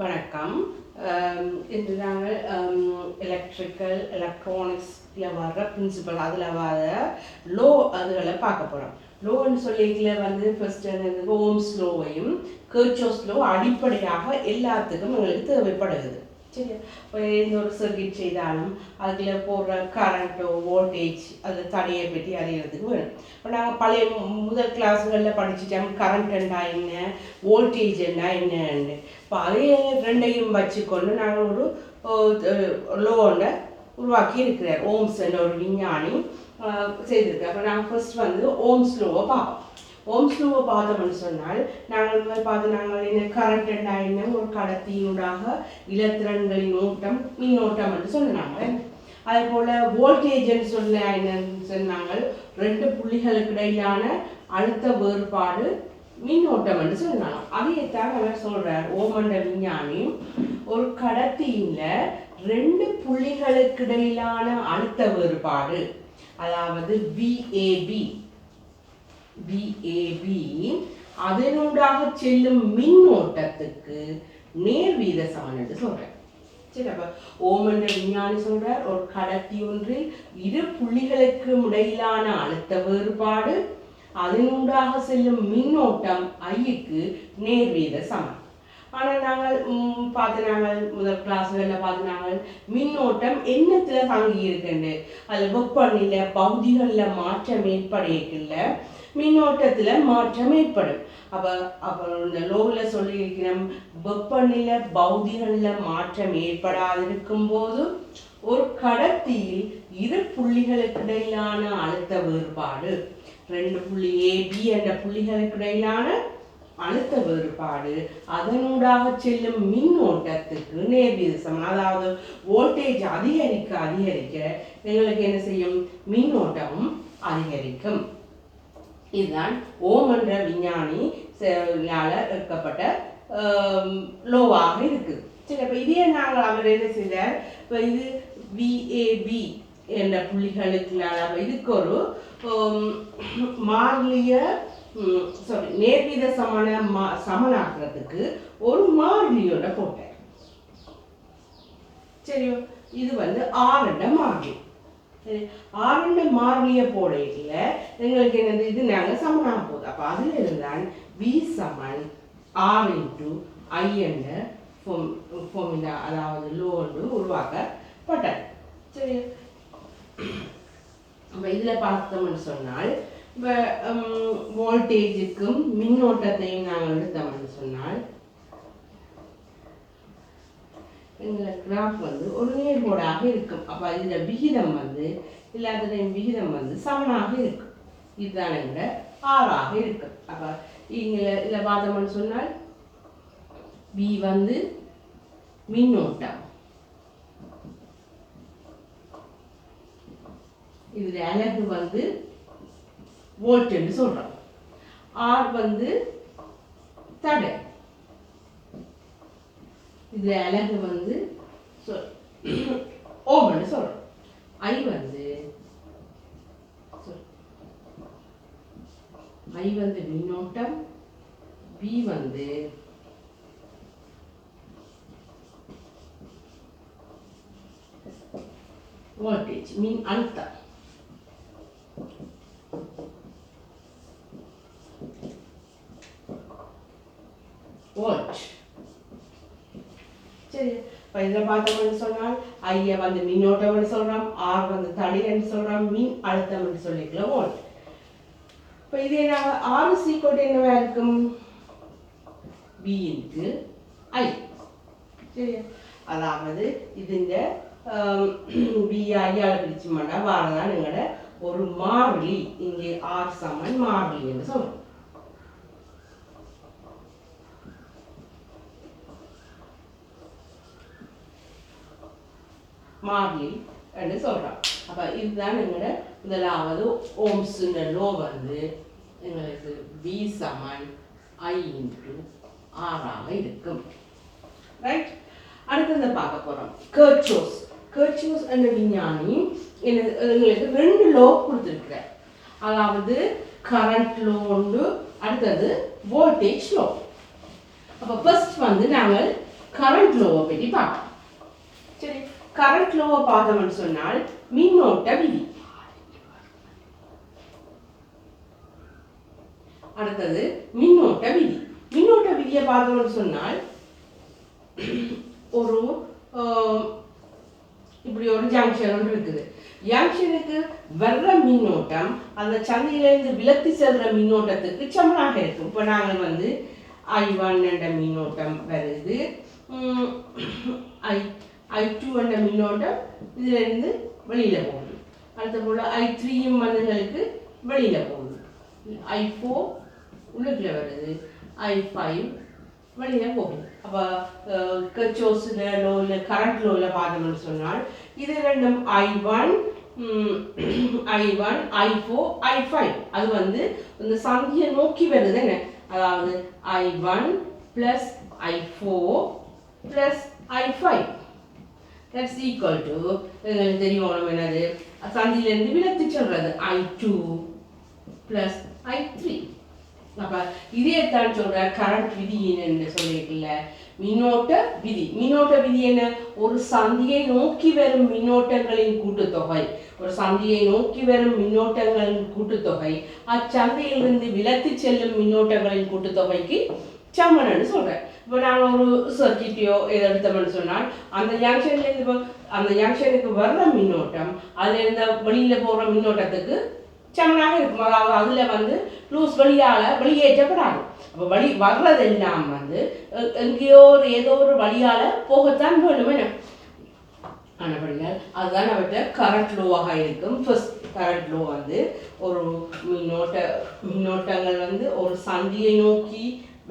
வணக்கம். இன்று நாங்கள் எலக்ட்ரிக்கல் எலக்ட்ரானிக்ஸில் வர பிரின்சிபல் அதில் வர லோ அதுகளை பார்க்க போகிறோம். லோன்னு சொல்லிக்கல வந்து ஃபர்ஸ்ட் ஓம்ஸ் லோவையும் கர்ச்சோஸ் லோ அடிப்படையாக எல்லாத்துக்கும் எங்களுக்கு தேவைப்படுகிறது. சரி, இப்போ எந்த ஒரு சர்க்கியூட் செய்தாலும் அதில் போடுற கரண்ட்டோ வோல்டேஜ் அது தடையை பற்றி அறிகிறதுக்கு வேணும். இப்போ நாங்கள் பழைய முதல் கிளாஸுகளில் படிச்சுட்டோம் கரண்ட் என்ன என்ன வோல்டேஜ் என்னன்னு. இப்போ அதே ரெண்டையும் வச்சுக்கொண்டு நாங்கள் ஒரு லோனை உருவாக்கி இருக்கிறார். ஓம்ஸ் என்ற ஒரு விஞ்ஞானி செய்திருக்கேன். அப்போ நாங்கள் ஃபர்ஸ்ட் வந்து ஓம்ஸ் லோவை பார்ப்போம். ஓம்ஸ் லோவை பார்த்தோம்னு சொன்னால் நாங்கள் என்ன கரண்ட் என்ன ஒரு கடத்தியூடாக இலத்திரன்களின் ஓட்டம் மின்னோட்டம் என்று சொன்னாங்க. அதே போல் வோல்டேஜ்ன்னு என்னன்னு சொன்னாங்க ரெண்டு புள்ளிகளுக்கு இடையிலான அழுத்த வேறுபாடு மின்னோட்டம் என்று சொன்னாங்க. அதைத்தான் அவர் சொல்றார் ஓமண்ட விஞ்ஞானி ஒரு கடத்தியில ரெண்டு புள்ளிகளுக்கு இடையிலான அழுத்த வேறுபாடு அதாவது VAB அதனூடாக செல்லும் மின்னோட்டத்துக்கு நேர்வீத சமன் என்று சொல்றார். சரி, அப்ப ஓமண்ட விஞ்ஞானி சொல்றார் ஒரு கடத்தி ஒன்றில் இரு புள்ளிகளுக்கு இடையிலான அழுத்த வேறுபாடு அதனூடாக செல்லும் மின்னோட்டம் ஐக்கு நேர்வீத சமன். ஆனால் நாங்கள் முதல் கிளாஸ்களில் பார்த்து மின்னோட்டம் என்னத்தில் தங்கி இருக்குண்டு அதில் வெப்பநிலை பகுதிகளில் மாற்றம் ஏற்படையில மின்னோட்டத்தில் மாற்றம் ஏற்படும். அப்போ இந்த லோவில் சொல்லியிருக்கிறோம் வெப்பநிலை பகுதிகளில் மாற்றம் ஏற்படாதிருக்கும் போது ஒரு கடத்தியில் இரு புள்ளிகளுக்கு இடையிலான அழுத்த வேறுபாடு ரெண்டு புள்ளி AB என்ற புள்ளிகளுக்கு இடையிலான அழுத்த வேறுபாடு அதனூடாக செல்லும் மின்னோட்டத்துக்கு நேர்வீத சமன். அதாவது வோல்டேஜ் அதிகரிக்க அதிகரிக்க எங்களுக்கு என்ன செய்யும் மின்னோட்டமும் அதிகரிக்கும். இதுதான் ஓம் என்ற விஞ்ஞானியால எடுக்கப்பட்ட லோவாக இருக்குது. சரி, அப்போ இதே நாங்கள் அவர் என்ன செய்தார், இப்போ இது VAB என்ற புள்ளிகளுக்கு இதுக்கு ஒரு மாறிலிய நேர்வீத சமனாக்குறதுக்கு ஒரு மாறிலியோட போட்டார். சரி, இது வந்து ஆரண்ட மாறிலி. சரி, ஆரண்ட மாறிலிய போடையில எங்களுக்கு என்னது இது நாங்கள் சமனாக போகுது. அப்போ அதில் இருந்தால் V சமன் R × I என்ற ஃபார்முலா அதாவது லோ ஒன்று உருவாக்கப்பட்டது. சரி, இப்போ இதில் பார்த்தோம்னு சொன்னால் இப்போ வோல்டேஜுக்கும் மின்னோட்டத்தையும் நாங்கள் எடுத்தோம்னு சொன்னால் எங்கள் கிராஃப் வந்து ஒரு நேர்கோடாக இருக்கும். அப்போ இதில் விகிதம் வந்து எல்லாத்துலேயும் விகிதம் வந்து சமனாக இருக்கும். இதுதான் எங்களோட ஆறாக இருக்கும். அப்போ இங்கே இதில் பார்த்தோம்னு சொன்னால் V வந்து மின்னோட்டம், இதுல அலகு வந்து வோல்ட் என்று சொல்றோம். R வந்து தடை, இதுல அலகு வந்து ஓம் என்று சொல்றோம். I வந்து மின்னோட்டம், V வந்து வோல்டேஜ் மின் அழுத்தம். சரி, இப்போ இதில் பார்த்தோம்னு சொன்னால் ஐயை வந்து மின்னோட்டம்னு சொல்கிறோம், ஆர் வந்து தடைன்னு சொல்கிறோம், மின் அழுத்தம்னு சொல்லிக்கலாம் வோல்ட். இப்போ இதே நாங்கள் ஆறு சீக்கோட்டு என்னவா இருக்கும் V × I. சரி, அதாவது இது இந்த VI பிரிச்சு மாட்டா வாரதான் எங்களோட ஒரு மாறிலி. இங்கே R சமன் மாறிலி என்று சொல்றோம். மாறிலி என்று சொல்றோம். அப்ப இதுதான் எங்களோட முதலாவது ஓம்ஸ் லோ வந்து எங்களுக்கு V சமன் I × R ஆக இருக்கும். ரைட், அடுத்தது பார்க்க போறோம் கர்ச்சோஸ் என்ற விஞ்ஞானி எங்களுக்கு ரெண்டு லோ கொடுத்துருக்கிறார். அதாவது கரண்ட் லோ உண்டு, அடுத்தது வோல்டேஜ் லோ. அப்போ ஃபர்ஸ்ட் வந்து நாங்கள் கரண்ட் லோவை பற்றி பார்க்கலாம். சரி, கரண்ட் லோவை பார்த்தோம்னு சொன்னால் மின்னோட்ட விதி. அடுத்தது மின்னோட்ட விதி. மின்னோட்ட விதியை பார்த்தோம்னு சொன்னால் ஒரு இப்படி ஒரு ஜங்ஷன் ஒன்று இருக்குது. ஜங்ஷனுக்கு வர்ற மின்னோட்டம் அந்த சந்தையிலிருந்து விலத்தி செல்ற மின்னோட்டத்துக்கு சமனாக இருக்கும். இப்போ நாங்கள் வந்து I1 என்ற மின்னோட்டம் வருது, I2 என்ற மின்னோட்டம் இதிலிருந்து வெளியில் போகுது. அடுத்த போல் I3யும் வந்துங்களுக்கு வெளியில் போகுது, I4 உள்ளுக்குள்ள வருது, I5 வெளியில் போகுது. அப்போ கர்ச்சோஃப்ஸ் லோவில் கரண்ட் லோவில் பார்த்தோம்னு சொன்னால் இது ரெண்டும் I1 I4 I5 அது வந்து இந்த சந்தியை நோக்கி வருது என்ன, அதாவது I1 plus I4 plus I5 that's equal to எங்களுக்கு தெரியும் என்னது சந்தியிலேருந்து விலத்தி சொல்றது I2 plus I3. அப்போ இதே தான் சொல்ற கரண்ட் விதி என்று சொல்லியிருக்கல, மின்னோட்ட விதி. மின்னோட்ட விதி என்ன, ஒரு சந்தியை நோக்கி வரும் மின்னோட்டங்களின் கூட்டுத்தொகை, ஒரு சந்தியை நோக்கி வரும் மின்னோட்டங்களின் கூட்டுத்தொகை அச்சந்தையிலிருந்து விலத்தி செல்லும் மின்னோட்டங்களின் கூட்டுத்தொகைக்கு சமன்னு சொல்றேன். இப்போ நாங்கள் ஒரு சர்க்கிட்டையோ எதை எடுத்தோம்னு சொன்னால் அந்த ஜங்ஷன்லேருந்து அந்த ஜங்ஷனுக்கு வர்ற மின்னோட்டம் அதில் இருந்த வெளியில் போகிற மின்னோட்டத்துக்கு சமனாக இருக்கும். அதாவது அதில் வந்து லூஸ் வெளியேற்றப்படாது. அப்போ வர்றதெல்லாம் வந்து எங்கேயோ ஏதோ ஒரு வழியால் போகத்தான் வேணுமே. ஆனபடியால் அதுதான் அவற்றை கரண்ட் லோவாக இருக்கும். ஃபர்ஸ்ட் கரண்ட் லோ வந்து ஒரு மின்னோட்டங்கள் வந்து ஒரு சந்தியை நோக்கி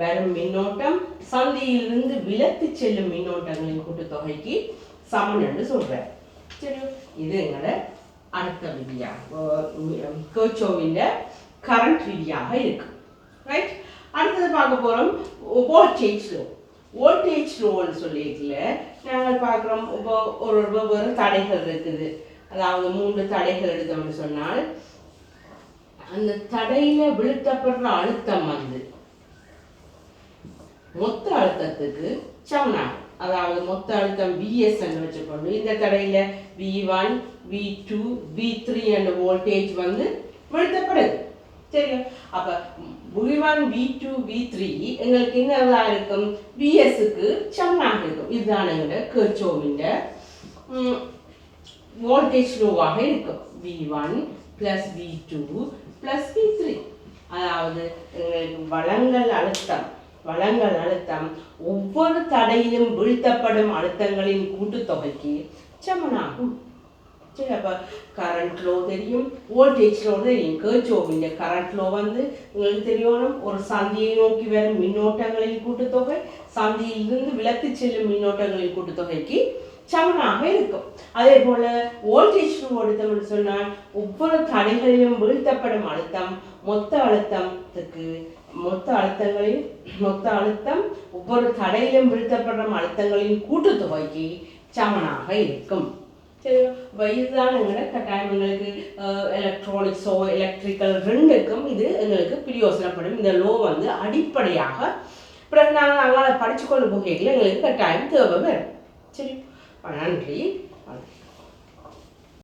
வரும் மின்னோட்டம் சந்தியிலிருந்து விலத்தி செல்லும் மின்னோட்டங்களின் கூட்டுத்தொகைக்கு சமன் என்று சொல்கிறேன். சரி, இது எங்களோட அடுத்த விதியாக கர்ச்சோஃப்பின் கரண்ட் விதியாக இருக்கு. ரைட், அடுத்தது பார்க்க போகிறோம் வோல்டேஜ் லோ. வோல்டேஜ் லோன்னு சொல்லிட்டுல நாங்கள் பார்க்குறோம். இப்போ ஒரு வெவ்வேறு தடைகள் இருக்குது. அதாவது 3 தடைகள் எடுத்தோம்னு சொன்னால் அந்த தடையில் வீழ்த்தப்படுற அழுத்தம் வந்து மொத்த அழுத்தத்துக்கு சமனாகும். அதாவது மொத்த அழுத்தம் Vs என்று வச்சுக்கொண்டு இந்த தடையில் V1 V2 V3 என்ற வோல்டேஜ் வந்து வீழ்த்தப்படுது. சரியா, அப்போ V1 V2 V3 எங்களுக்கு என்னதான் இருக்கும், Vsக்கு சமனாக இருக்கும். இதுதான் எங்களோட கர்ச்சோஃப்பின் வோல்டேஜ் லோவாக இருக்கும். V1 plus V2 plus V3. அதாவது வழங்கல் அழுத்தம் ஒவ்வொரு தடையிலும் வீழ்த்தப்படும் அழுத்தங்களின் கூட்டுத்தொகைக்கு சமனாகும். சரி, அப்போ கரண்ட் லோ தெரியும், வோல்டேஜ் லோ தெரியும். கர்ச்சோஃப்பின் கரண்ட் லோ வந்து உங்களுக்கு தெரியணும், ஒரு சந்தியை நோக்கி வரும் மின்னோட்டங்களின் கூட்டுத்தொகை சந்தியிலிருந்து விலத்தி செல்லும் மின்னோட்டங்களின் கூட்டுத்தொகைக்கு சமனாக இருக்கும். அதே போல வோல்டேஜ் லோ எடுத்தோம்னு சொன்னால் ஒவ்வொரு தடைகளிலும் வீழ்த்தப்படும் அழுத்தம் மொத்த அழுத்தம் ஒவ்வொரு தடையிலும் வீழ்த்தப்படும் அழுத்தங்களின் கூட்டுத்தொகைக்கு சமனாக இருக்கும். சரி, இதுதான் எங்களோட கட்டாயம். எங்களுக்கு எலக்ட்ரானிக்ஸோ எலக்ட்ரிக்கல் ரெண்டுக்கும் இது எங்களுக்கு பிரயோசனப்படும். இந்த லோ வந்து அடிப்படையாக பிறகு நாங்கள் படித்து கொண்டு போகையில் எங்களுக்கு கட்டாயம் தேவை வரும். சரி, நன்றி.